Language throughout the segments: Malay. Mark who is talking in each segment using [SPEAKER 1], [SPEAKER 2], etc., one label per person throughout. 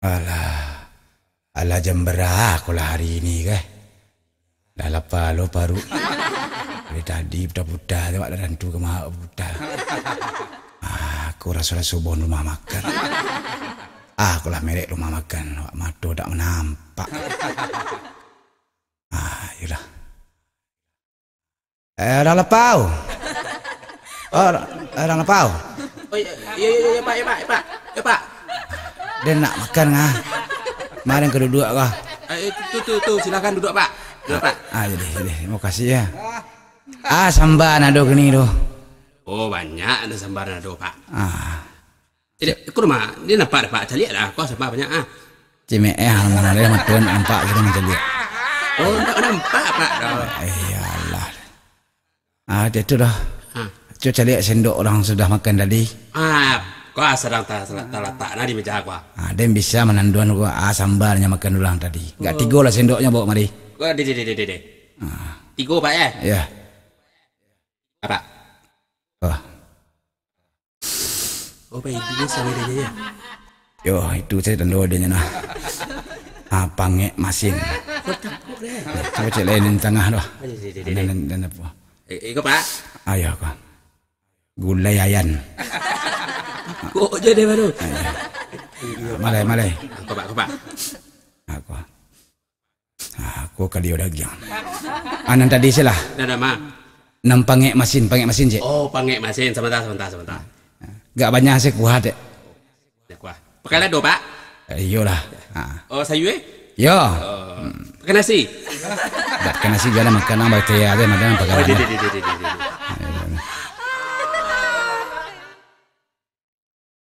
[SPEAKER 1] Alah, alah jam berapa lah hari ini ke? Dah lapar lo baru. Dari tadi budak-budak tengok dah rantu ke mahal budak. Aku rasa-rasa bon rumah makan. Aku lah merek rumah makan. Wak mata tak menampak. Yalah. Dah lapar. Oh, dah lapar.
[SPEAKER 2] Oh, ya Pak.
[SPEAKER 1] Dia nak makan ngah. Mari ke duduk kah?
[SPEAKER 2] Tu, silakan duduk Pak. Duduk Pak.
[SPEAKER 1] Jadi. Terima kasih ya. Sambar nado gini tu.
[SPEAKER 2] Oh, banyak ada sambar nado Pak. Jadi, aku rumah dia nampak Pak. Caliak lah. Kau sambar banyak
[SPEAKER 1] Cimek mana dia matun nampak kita mencaliak.
[SPEAKER 2] Oh, nampak Pak.
[SPEAKER 1] Iyalah. Dia tu dah. Cuba caliak sendok orang sudah makan tadi.
[SPEAKER 2] Kau sedang tak letak di meja aku.
[SPEAKER 1] Dia bisa menanduan gua sambarnya makan ulang tadi. Enggak 3 lah sendoknya bawa mari.
[SPEAKER 2] Kau de. 3 Pak ya?
[SPEAKER 1] Ya.
[SPEAKER 2] Apa? Oh, Pak itu sama dia ya.
[SPEAKER 1] Yo, itu saya tanda dia nah. Pangek masin. Coba cek lain di tengah dah. Dan apa?
[SPEAKER 2] Iko Pak.
[SPEAKER 1] Ayo kau. Gulai ayan.
[SPEAKER 2] Kok jadi baru?
[SPEAKER 1] Malai.
[SPEAKER 2] Kau Pak.
[SPEAKER 1] Aku kali daging. Anan tadi sih lah.
[SPEAKER 2] Dah mah.
[SPEAKER 1] 6 pangek masin cik.
[SPEAKER 2] Oh, pangek masin. Sebentar.
[SPEAKER 1] Gak banyak saya kuat dek.
[SPEAKER 2] Kuah. Pakai lado Pak.
[SPEAKER 1] Iyalah.
[SPEAKER 2] Oh, sayur
[SPEAKER 1] Yo.
[SPEAKER 2] Pakai nasi.
[SPEAKER 1] Tak kena nasi jalan makan ang bakteria ada macam pakai.
[SPEAKER 2] Oh, de.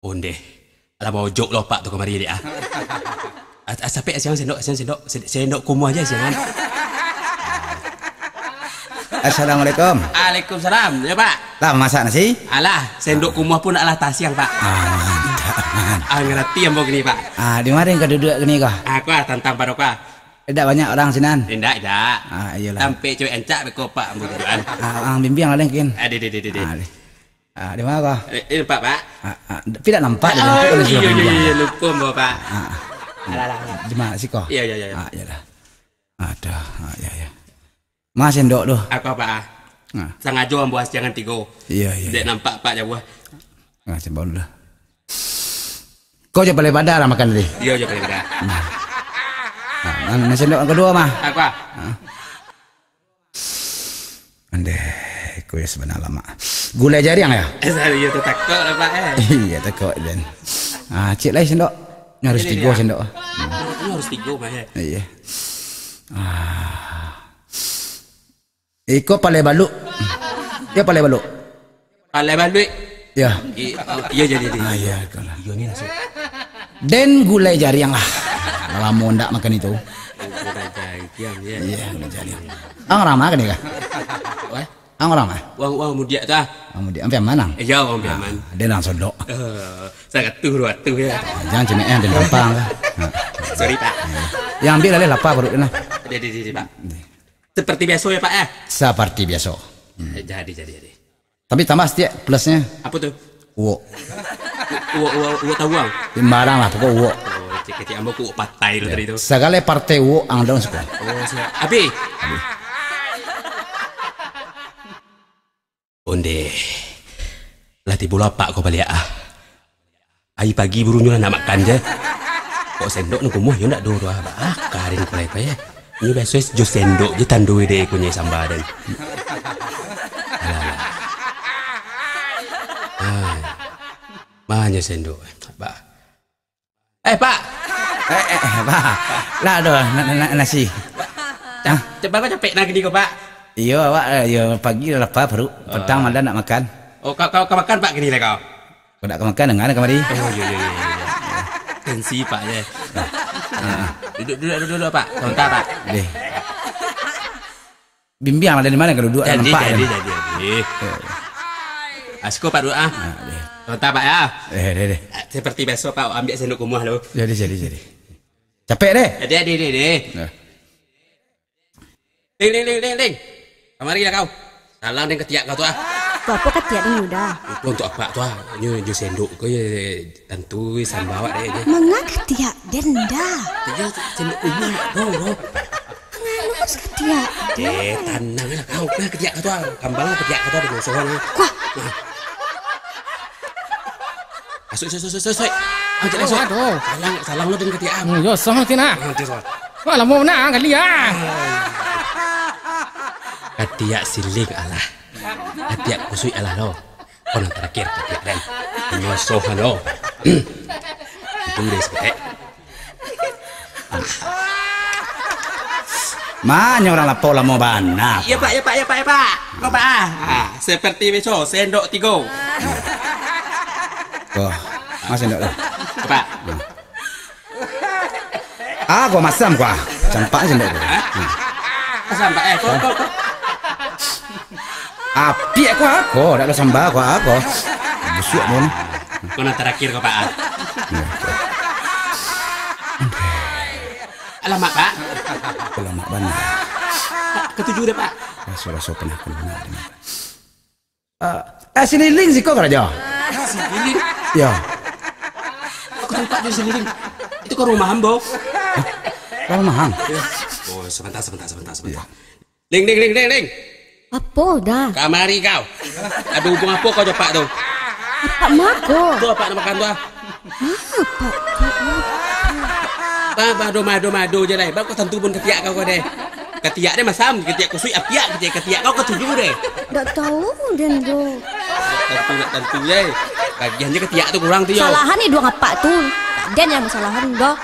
[SPEAKER 2] Onde. Alah bawa jok lo Pak tu kemari dia. Sampai siang sendok kumuh aja siang.
[SPEAKER 1] Assalamualaikum.
[SPEAKER 2] Waalaikumsalam. Ya Pak.
[SPEAKER 1] Lah masak nasi?
[SPEAKER 2] Alah, sendok kumuh pun alah tas siang Pak.
[SPEAKER 1] Mantap.
[SPEAKER 2] Ngerti yang bawa gini Pak.
[SPEAKER 1] Di mana kau duduk gini kau?
[SPEAKER 2] Aku tantang pada kau.
[SPEAKER 1] Tidak banyak orang sinan.
[SPEAKER 2] Tidak.
[SPEAKER 1] Iyalah.
[SPEAKER 2] Sampai cewek encak beko Pak ambil dudukan.
[SPEAKER 1] Bimbing lah mungkin.
[SPEAKER 2] De.
[SPEAKER 1] Di mana kau?
[SPEAKER 2] Ini Pak.
[SPEAKER 1] Tidak nampak.
[SPEAKER 2] Iya, lupa bawa Pak. Alah.
[SPEAKER 1] Di mana sih kau?
[SPEAKER 2] Iya.
[SPEAKER 1] Iyalah. Ada. Ya. Mas sendok tu.
[SPEAKER 2] Aku Pak. Sengaja ambil jangan 3.
[SPEAKER 1] Iya.
[SPEAKER 2] Dek nampak Pak jawab.
[SPEAKER 1] Coba dulu. Kau je paling badar lah makan tadi.
[SPEAKER 2] Iya, je paling badar.
[SPEAKER 1] Nasi sendok yang kedua mah.
[SPEAKER 2] Aku.
[SPEAKER 1] Kau ya sebenarnya lama. Gulai jaring ya?
[SPEAKER 2] Iya tu takut lah Pak.
[SPEAKER 1] Iya takut dan. Cik lah sendok. Harus 3 sendok.
[SPEAKER 2] Harus 3 Pak ya.
[SPEAKER 1] Iya. Kau paling baluk. Dia paling baluk.
[SPEAKER 2] Paling baluk.
[SPEAKER 1] Ya.
[SPEAKER 2] Iya jadi.
[SPEAKER 1] Iya kau lah.
[SPEAKER 2] Iya ni nasi.
[SPEAKER 1] Dan gulai jaring lah. Lama ndak makan itu.
[SPEAKER 2] Gulai jaring.
[SPEAKER 1] Iya gulai jaring. Ramah kan ni kah? Ramah.
[SPEAKER 2] Wang mudia tu.
[SPEAKER 1] Mudia ambil mana?
[SPEAKER 2] Ya, ambil mana.
[SPEAKER 1] Dia langsung dok.
[SPEAKER 2] Saya kata tu ya.
[SPEAKER 1] Jangan cuma dan gampang lah.
[SPEAKER 2] Sorry Pak.
[SPEAKER 1] Yang ambil lah lapar perut dia.
[SPEAKER 2] Jadi Pak. Seperti biasa ya Pak ya?
[SPEAKER 1] Seperti biasa.
[SPEAKER 2] Jadi.
[SPEAKER 1] Tapi tambah setiap plusnya.
[SPEAKER 2] Apa tu?
[SPEAKER 1] Uok.
[SPEAKER 2] Uok tawang.
[SPEAKER 1] Barang lah pokok uok.
[SPEAKER 2] Oh, cek ambo ku patai tu tadi tu.
[SPEAKER 1] Segala partai uok ang daun suka.
[SPEAKER 2] Oh, siap. Abi. Onde. Latih bola Pak kau balik Ai pagi burunya nak makan je. Kok sendok ni kumuh yo nak dua karin kulai pa ya. Ni biasa jo sendok je tandui de kunya sambal dan. Mana sendok Pak? Pak.
[SPEAKER 1] Pak. Lah doh nasi.
[SPEAKER 2] Cepat kau capek nak ni kau Pak.
[SPEAKER 1] Iya Pak, ya pagi dah lapar perut. Petang malam nak makan.
[SPEAKER 2] Oh kau makan Pak gini lah kau.
[SPEAKER 1] Kau nak makan dengan kemari.
[SPEAKER 2] Oh iya. Tensi Pak je. Duduk Pak. Sebentar Pak.
[SPEAKER 1] Deh. Bimbing lah dari mana kau duduk nampak.
[SPEAKER 2] Jadi. Asko Pak doa. Sebentar Pak ya.
[SPEAKER 1] Deh.
[SPEAKER 2] Seperti biasa Pak ambil sendok kumuh lu.
[SPEAKER 1] Jadi. Capek deh.
[SPEAKER 2] Jadi. Ding. Kemari lah kau. Salam dengan ketiak kau tu
[SPEAKER 3] Kau apa kata dia udah?
[SPEAKER 2] Itu untuk apa tu ah? Nyo jo sendok ko ye tentu sambawa deh je.
[SPEAKER 3] Mengapa dia denda?
[SPEAKER 2] Dia sendok umur do.
[SPEAKER 3] Nganu kau kata dia?
[SPEAKER 2] Tanang lah kau. Nah ketiak kau tu ah. Kambang ketiak kau tu ada musuhan ah.
[SPEAKER 3] Kuah.
[SPEAKER 2] Asuk. Angkat asuk.
[SPEAKER 4] Aduh.
[SPEAKER 2] Salang lo dengan ketiak.
[SPEAKER 4] Yo sah tina.
[SPEAKER 2] Nanti soal.
[SPEAKER 4] Wah lah mau nak kali ya.
[SPEAKER 2] Ketiak siling alah. Ketiak kusui alah lo. Orang terakhir ketiak dan musuhan lo. Itu deh sebetek.
[SPEAKER 1] Mana orang lapor lah mau bana.
[SPEAKER 2] Ya pak. Kau pak. Seperti besok sendok 3.
[SPEAKER 1] Kau masih sendok dah.
[SPEAKER 2] Pak.
[SPEAKER 1] Gua masam gua. Campak sendok tu.
[SPEAKER 2] Sampai kau.
[SPEAKER 1] Api aku dah ada sambal aku. Busuk pun.
[SPEAKER 2] Kau nak terakhir kau pak. Alamak pak.
[SPEAKER 1] Alamak bana.
[SPEAKER 2] Ketujuh deh pak.
[SPEAKER 1] Rasa pernah kena. Siniling sih kau kerja.
[SPEAKER 2] Siniling.
[SPEAKER 1] Ya.
[SPEAKER 2] Aku tempat di siniling. Itu ke rumah hamba.
[SPEAKER 1] Kalau mahang.
[SPEAKER 2] Oh sebentar. Ling.
[SPEAKER 3] Apa dah?
[SPEAKER 2] Kamari kau. Ada hubung apa kau cepat tu?
[SPEAKER 3] Apa mako?
[SPEAKER 2] Tu apa nak makan tu ah?
[SPEAKER 3] Apa?
[SPEAKER 2] Mado je lah. Baru kau tentu pun ketiak kau deh. Ketiak dia masam, ketiak kusui apiak, ketiak kau ketujuh deh.
[SPEAKER 3] Tak tahu dendo.
[SPEAKER 2] Tentu je. Bagiannya ketiak tu kurang tu yo.
[SPEAKER 3] Salahan ni dua apa tu? Dan yang kesalahan dah.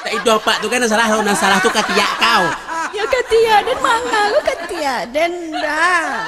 [SPEAKER 2] Tak itu apa tu kan salah tu ketiak kau.
[SPEAKER 3] Ya katia dan mangga lu katia dan dah.